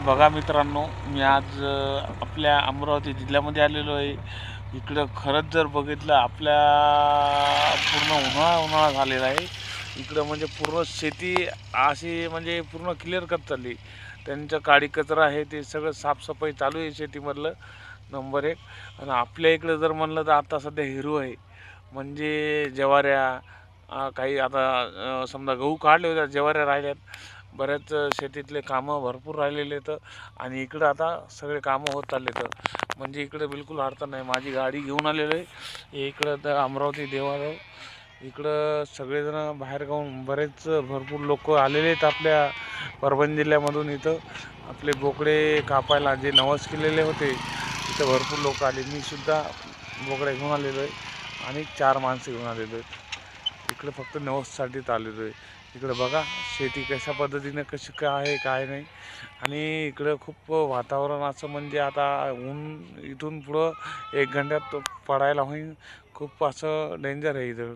बघा मित्रांनो, मी आज आपल्या अमरावती जिल्ह्यामध्ये आलेलो आहे. इकडं खरंच जर बघितलं आपल्या पूर्ण उन्हाळा झालेला आहे. इकडं म्हणजे पूर्ण शेती अशी म्हणजे पूर्ण क्लिअर करत चालली. त्यांचं काडी कचरा आहे ते सगळं साफसफाई चालू आहे शेतीमधलं नंबर एक. आणि आपल्या इकडं जर म्हणलं तर आता सध्या हिरो आहे म्हणजे ज्वाऱ्या. काही आता समजा गहू काढले होते, ज्वाऱ्या राहिल्यात. बऱ्याच शेतीतले कामं भरपूर राहिलेले आहेत आणि इकडं आता सगळे कामं होत चालले तर म्हणजे इकडं बिलकुल अडचण नाही. माझी गाडी घेऊन आलेलो आहे इकडं तर अमरावती देवाजवळ. इकडं सगळेजण बाहेरगावून बरेच भरपूर लोक आलेले आहेत आपल्या परभणी जिल्ह्यामधून. इथं आपले बोकडे कापायला जे नवस केलेले होते इथं भरपूर लोक आले. मी सुद्धा बोकडे घेऊन आलेलो आहे आणि 4 माणसं घेऊन आलेलो आहेत. इकडे फक्त नवससाठीच आलेलो आहे. इकडं बघा शेती कशा पद्धतीने कशी काय आहे काय नाही. आणि इकडं खूप वातावरण असं म्हणजे आता ऊन इथून पुढं 1 घंट्यात पडायला होईल. खूप असं डेंजर आहे इथं.